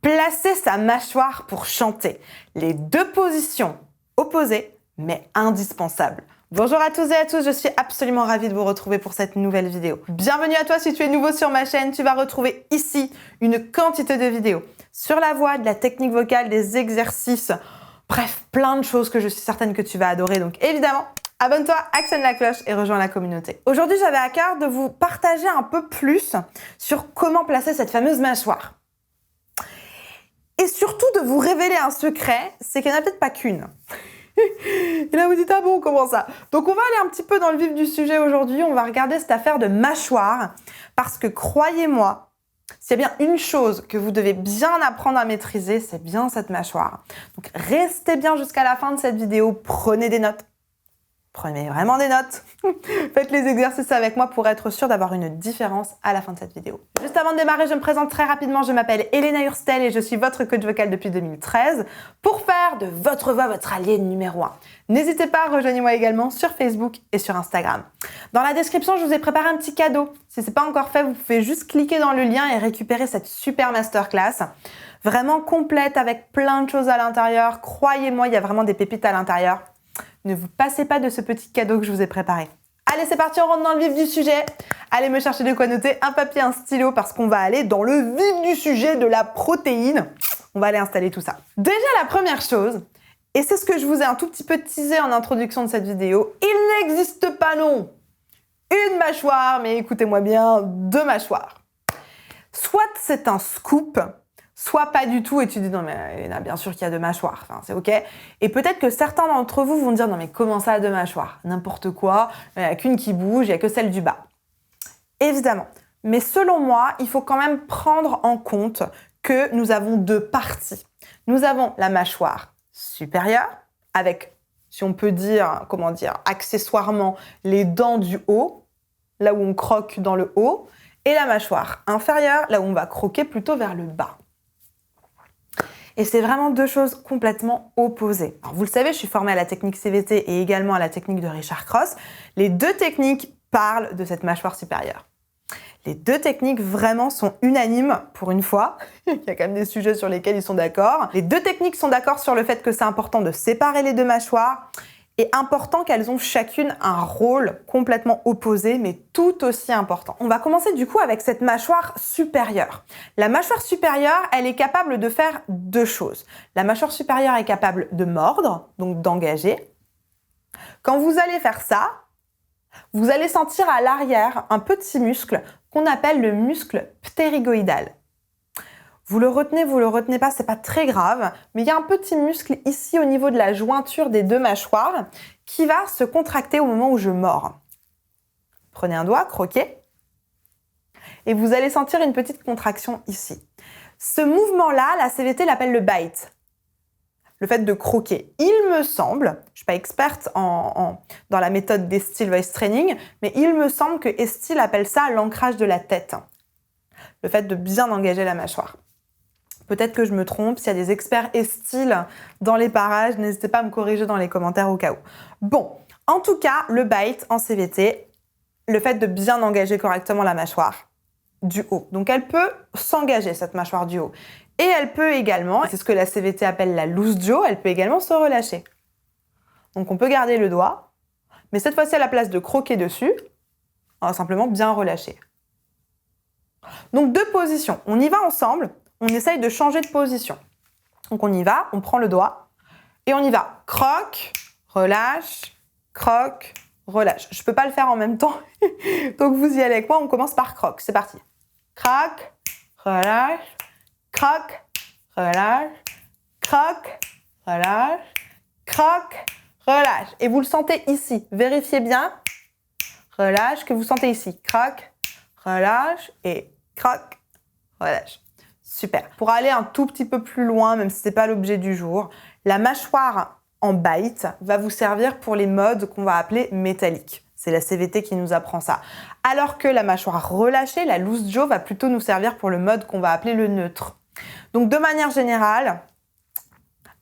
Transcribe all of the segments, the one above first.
Placer sa mâchoire pour chanter. Les deux positions opposées, mais indispensables. Bonjour à tous et à tous, je suis absolument ravie de vous retrouver pour cette nouvelle vidéo. Bienvenue à toi si tu es nouveau sur ma chaîne, tu vas retrouver ici une quantité de vidéos sur la voix, de la technique vocale, des exercices, bref, plein de choses que je suis certaine que tu vas adorer. Donc évidemment, abonne-toi, actionne la cloche et rejoins la communauté. Aujourd'hui, j'avais à cœur de vous partager un peu plus sur comment placer cette fameuse mâchoire. Et surtout de vous révéler un secret, c'est qu'il n'y en a peut-être pas qu'une. Et là, vous dites, ah bon, comment ça? Donc, on va aller un petit peu dans le vif du sujet aujourd'hui. On va regarder cette affaire de mâchoire. Parce que, croyez-moi, s'il y a bien une chose que vous devez bien apprendre à maîtriser, c'est bien cette mâchoire. Donc, restez bien jusqu'à la fin de cette vidéo. Prenez des notes. Prenez vraiment des notes. Faites les exercices avec moi pour être sûr d'avoir une différence à la fin de cette vidéo. Juste avant de démarrer, je me présente très rapidement. Je m'appelle Elena Hurstel et je suis votre coach vocal depuis 2013 pour faire de votre voix votre allié numéro 1. N'hésitez pas, rejoignez-moi également sur Facebook et sur Instagram. Dans la description, je vous ai préparé un petit cadeau. Si ce n'est pas encore fait, vous pouvez juste cliquer dans le lien et récupérer cette super masterclass. Vraiment complète avec plein de choses à l'intérieur. Croyez-moi, il y a vraiment des pépites à l'intérieur. Ne vous passez pas de ce petit cadeau que je vous ai préparé. Allez, c'est parti, on rentre dans le vif du sujet. Allez me chercher de quoi noter, un papier, un stylo, parce qu'on va aller dans le vif du sujet de la protéine. On va aller installer tout ça. Déjà, la première chose, et c'est ce que je vous ai un tout petit peu teasé en introduction de cette vidéo, il n'existe pas, non, une mâchoire, mais écoutez-moi bien, deux mâchoires. Soit c'est un scoop, soit pas du tout, et tu dis non mais Elena, bien sûr qu'il y a deux mâchoires, enfin, c'est ok. Et peut-être que certains d'entre vous vont dire non mais comment ça deux mâchoires? N'importe quoi, il n'y a qu'une qui bouge, il n'y a que celle du bas. Évidemment, mais selon moi, il faut quand même prendre en compte que nous avons deux parties. Nous avons la mâchoire supérieure, avec, si on peut dire, comment dire, accessoirement, les dents du haut, là où on croque dans le haut, et la mâchoire inférieure, là où on va croquer plutôt vers le bas. Et c'est vraiment deux choses complètement opposées. Alors vous le savez, je suis formée à la technique CVT et également à la technique de Richard Cross. Les deux techniques parlent de cette mâchoire supérieure. Les deux techniques vraiment sont unanimes pour une fois. Il y a quand même des sujets sur lesquels ils sont d'accord. Les deux techniques sont d'accord sur le fait que c'est important de séparer les deux mâchoires et important qu'elles ont chacune un rôle complètement opposé, mais tout aussi important. On va commencer du coup avec cette mâchoire supérieure. La mâchoire supérieure, elle est capable de faire deux choses. La mâchoire supérieure est capable de mordre, donc d'engager. Quand vous allez faire ça, vous allez sentir à l'arrière un petit muscle qu'on appelle le muscle ptérygoïdal. Vous le retenez pas, c'est pas très grave, mais il y a un petit muscle ici au niveau de la jointure des deux mâchoires qui va se contracter au moment où je mords. Prenez un doigt, croquez, et vous allez sentir une petite contraction ici. Ce mouvement-là, la CVT l'appelle le bite, le fait de croquer. Il me semble, je suis pas experte dans la méthode d'Estil Voice Training, mais il me semble que Estil appelle ça l'ancrage de la tête, le fait de bien engager la mâchoire. Peut-être que je me trompe, s'il y a des experts Estil dans les parages, n'hésitez pas à me corriger dans les commentaires au cas où. Bon, en tout cas, le bite en CVT, le fait de bien engager correctement la mâchoire du haut. Donc elle peut s'engager, cette mâchoire du haut. Et elle peut également, c'est ce que la CVT appelle la loose jaw, elle peut également se relâcher. Donc on peut garder le doigt, mais cette fois-ci à la place de croquer dessus, on va simplement bien relâcher. Donc deux positions, on y va ensemble. On essaye de changer de position. Donc on y va, on prend le doigt et on y va. Croque, relâche, croque, relâche. Je ne peux pas le faire en même temps, donc vous y allez avec moi, on commence par croque. C'est parti. Croque, relâche, croque, relâche, croque, relâche, croque, relâche. Et vous le sentez ici. Vérifiez bien. Relâche, que vous sentez ici. Croque, relâche et croque, relâche. Super. Pour aller un tout petit peu plus loin, même si ce n'est pas l'objet du jour, la mâchoire en bite va vous servir pour les modes qu'on va appeler métalliques. C'est la CVT qui nous apprend ça. Alors que la mâchoire relâchée, la loose jaw, va plutôt nous servir pour le mode qu'on va appeler le neutre. Donc de manière générale,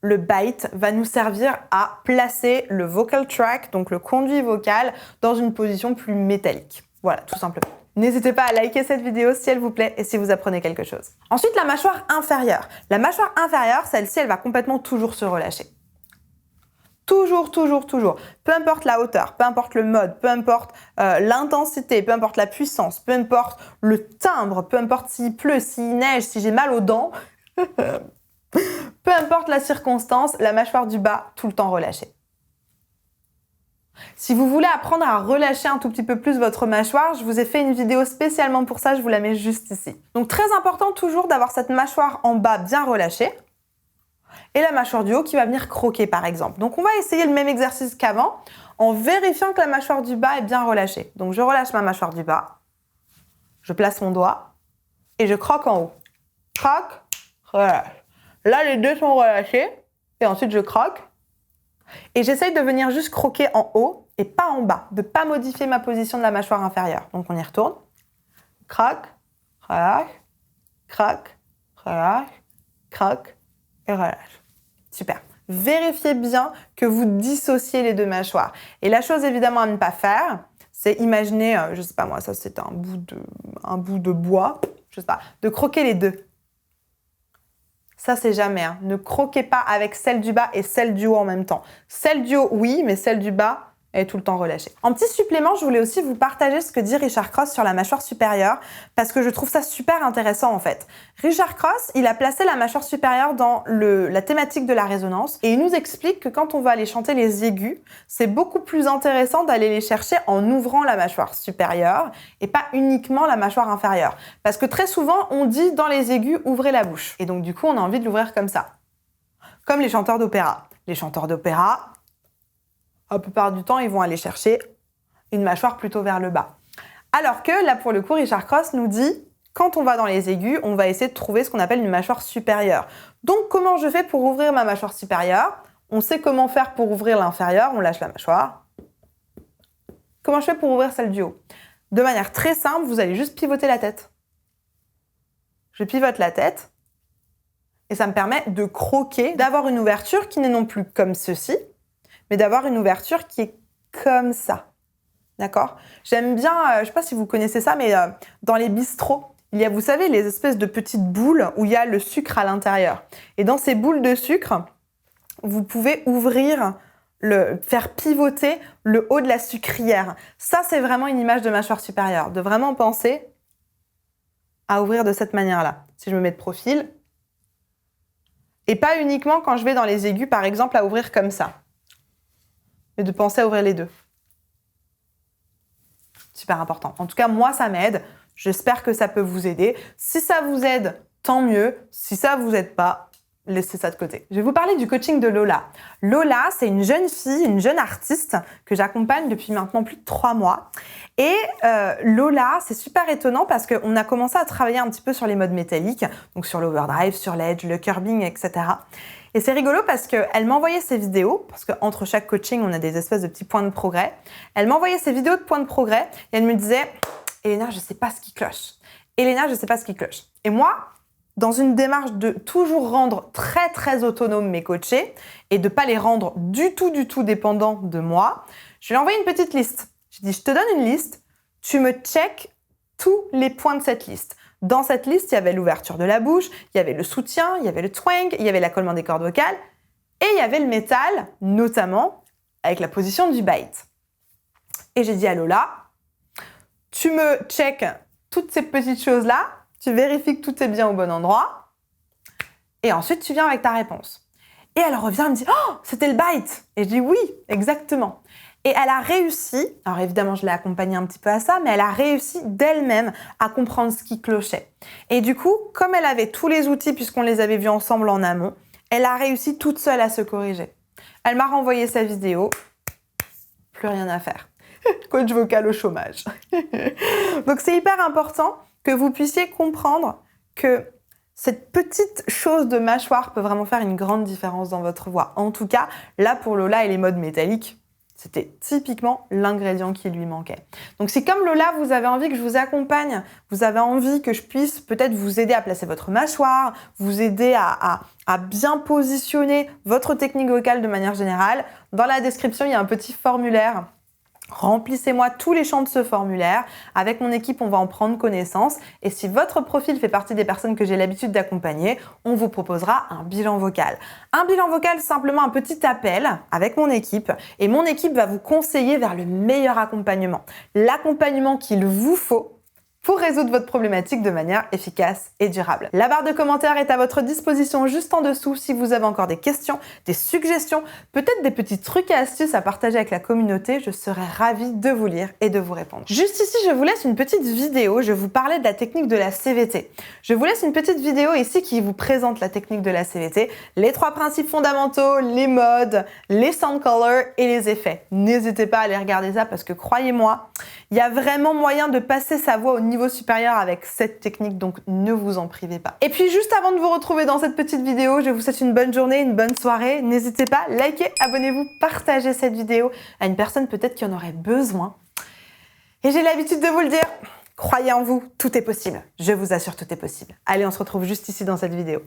le bite va nous servir à placer le vocal tract, donc le conduit vocal, dans une position plus métallique. Voilà, tout simplement. N'hésitez pas à liker cette vidéo si elle vous plaît et si vous apprenez quelque chose. Ensuite, la mâchoire inférieure. La mâchoire inférieure, celle-ci, elle va complètement toujours se relâcher. Toujours, toujours, toujours. Peu importe la hauteur, peu importe le mode, peu importe l'intensité, peu importe la puissance, peu importe le timbre, peu importe s'il pleut, s'il neige, si j'ai mal aux dents, peu importe la circonstance, la mâchoire du bas, tout le temps relâchée. Si vous voulez apprendre à relâcher un tout petit peu plus votre mâchoire, je vous ai fait une vidéo spécialement pour ça, je vous la mets juste ici. Donc très important toujours d'avoir cette mâchoire en bas bien relâchée et la mâchoire du haut qui va venir croquer par exemple. Donc on va essayer le même exercice qu'avant en vérifiant que la mâchoire du bas est bien relâchée. Donc je relâche ma mâchoire du bas, je place mon doigt et je croque en haut. Croque, relâche. Là les deux sont relâchés et ensuite je croque. Et j'essaye de venir juste croquer en haut et pas en bas, de ne pas modifier ma position de la mâchoire inférieure. Donc on y retourne. Croque, relâche, croque, relâche, croque et relâche. Super. Vérifiez bien que vous dissociez les deux mâchoires. Et la chose évidemment à ne pas faire, c'est imaginer, je sais pas moi, ça c'est un bout de bois, je sais pas, de croquer les deux. Ça, c'est jamais. Hein. Ne croquez pas avec celle du bas et celle du haut en même temps. Celle du haut, oui, mais celle du bas est tout le temps relâchée. En petit supplément, je voulais aussi vous partager ce que dit Richard Cross sur la mâchoire supérieure parce que je trouve ça super intéressant en fait. Richard Cross, il a placé la mâchoire supérieure dans la thématique de la résonance et il nous explique que quand on va aller chanter les aigus, c'est beaucoup plus intéressant d'aller les chercher en ouvrant la mâchoire supérieure et pas uniquement la mâchoire inférieure. Parce que très souvent, on dit dans les aigus, ouvrez la bouche. Et donc du coup, on a envie de l'ouvrir comme ça. Comme les chanteurs d'opéra. Les chanteurs d'opéra, la plupart du temps, ils vont aller chercher une mâchoire plutôt vers le bas. Alors que là, pour le coup, Richard Cross nous dit, quand on va dans les aigus, on va essayer de trouver ce qu'on appelle une mâchoire supérieure. Donc, comment je fais pour ouvrir ma mâchoire supérieure? On sait comment faire pour ouvrir l'inférieure, on lâche la mâchoire. Comment je fais pour ouvrir celle du haut? De manière très simple, vous allez juste pivoter la tête. Je pivote la tête et ça me permet de croquer, d'avoir une ouverture qui n'est non plus comme ceci, mais d'avoir une ouverture qui est comme ça. D'accord? J'aime bien, je ne sais pas si vous connaissez ça, mais dans les bistrots, il y a, vous savez, les espèces de petites boules où il y a le sucre à l'intérieur. Et dans ces boules de sucre, vous pouvez ouvrir, faire pivoter le haut de la sucrière. Ça, c'est vraiment une image de mâchoire supérieure, de vraiment penser à ouvrir de cette manière-là. Si je me mets de profil, et pas uniquement quand je vais dans les aigus, par exemple, à ouvrir comme ça. Mais de penser à ouvrir les deux. Super important. En tout cas, moi, ça m'aide. J'espère que ça peut vous aider. Si ça vous aide, tant mieux. Si ça vous aide pas, laissez ça de côté. Je vais vous parler du coaching de Lola. Lola, c'est une jeune fille, une jeune artiste que j'accompagne depuis maintenant plus de 3 mois. Et Lola, c'est super étonnant parce qu'on a commencé à travailler un petit peu sur les modes métalliques, donc sur l'overdrive, sur l'edge, le curbing, etc. Et c'est rigolo parce qu'elle m'envoyait ses vidéos, parce qu'entre chaque coaching, on a des espèces de petits points de progrès. Elle m'envoyait ses vidéos de points de progrès et elle me disait « Elena, je ne sais pas ce qui cloche. Elena, je ne sais pas ce qui cloche. » Et moi, dans une démarche de toujours rendre très, très autonomes mes coachés et de ne pas les rendre du tout dépendants de moi, je lui ai envoyé une petite liste. Je lui ai dit « Je te donne une liste, tu me check tous les points de cette liste. » Dans cette liste, il y avait l'ouverture de la bouche, il y avait le soutien, il y avait le twang, il y avait l'accollement des cordes vocales et il y avait le métal, notamment avec la position du bite. Et j'ai dit à Lola, tu me check toutes ces petites choses-là, tu vérifies que tout est bien au bon endroit et ensuite tu viens avec ta réponse. Et elle revient et me dit « Oh, c'était le bite !» Et je dis « Oui, exactement !» Et elle a réussi, alors évidemment je l'ai accompagnée un petit peu à ça, mais elle a réussi d'elle-même à comprendre ce qui clochait. Et du coup, comme elle avait tous les outils puisqu'on les avait vus ensemble en amont, elle a réussi toute seule à se corriger. Elle m'a renvoyé sa vidéo, plus rien à faire. Coach vocal au chômage. Donc c'est hyper important que vous puissiez comprendre que cette petite chose de mâchoire peut vraiment faire une grande différence dans votre voix. En tout cas, là pour Lola et les modes métalliques, c'était typiquement l'ingrédient qui lui manquait. Donc si comme Lola, vous avez envie que je vous accompagne, vous avez envie que je puisse peut-être vous aider à placer votre mâchoire, vous aider à bien positionner votre technique vocale de manière générale, dans la description, il y a un petit formulaire Remplissez-moi tous les champs de ce formulaire. Avec mon équipe, on va en prendre connaissance. Et si votre profil fait partie des personnes que j'ai l'habitude d'accompagner, on vous proposera un bilan vocal. Un bilan vocal, simplement un petit appel avec mon équipe. Et mon équipe va vous conseiller vers le meilleur accompagnement. L'accompagnement qu'il vous faut pour résoudre votre problématique de manière efficace et durable. La barre de commentaires est à votre disposition juste en dessous si vous avez encore des questions, des suggestions, peut-être des petits trucs et astuces à partager avec la communauté. Je serai ravie de vous lire et de vous répondre. Juste ici, je vous laisse une petite vidéo. Je vous parlais de la technique de la CVT. Je vous laisse une petite vidéo ici qui vous présente la technique de la CVT, les 3 principes fondamentaux, les modes, les sound colors et les effets. N'hésitez pas à aller regarder ça parce que croyez-moi, il y a vraiment moyen de passer sa voix au niveau supérieur avec cette technique, donc ne vous en privez pas. Et puis juste avant de vous retrouver dans cette petite vidéo, je vous souhaite une bonne journée, une bonne soirée. N'hésitez pas, likez, abonnez-vous, partagez cette vidéo à une personne peut-être qui en aurait besoin. Et j'ai l'habitude de vous le dire, croyez en vous, tout est possible. Je vous assure, tout est possible. Allez, on se retrouve juste ici dans cette vidéo.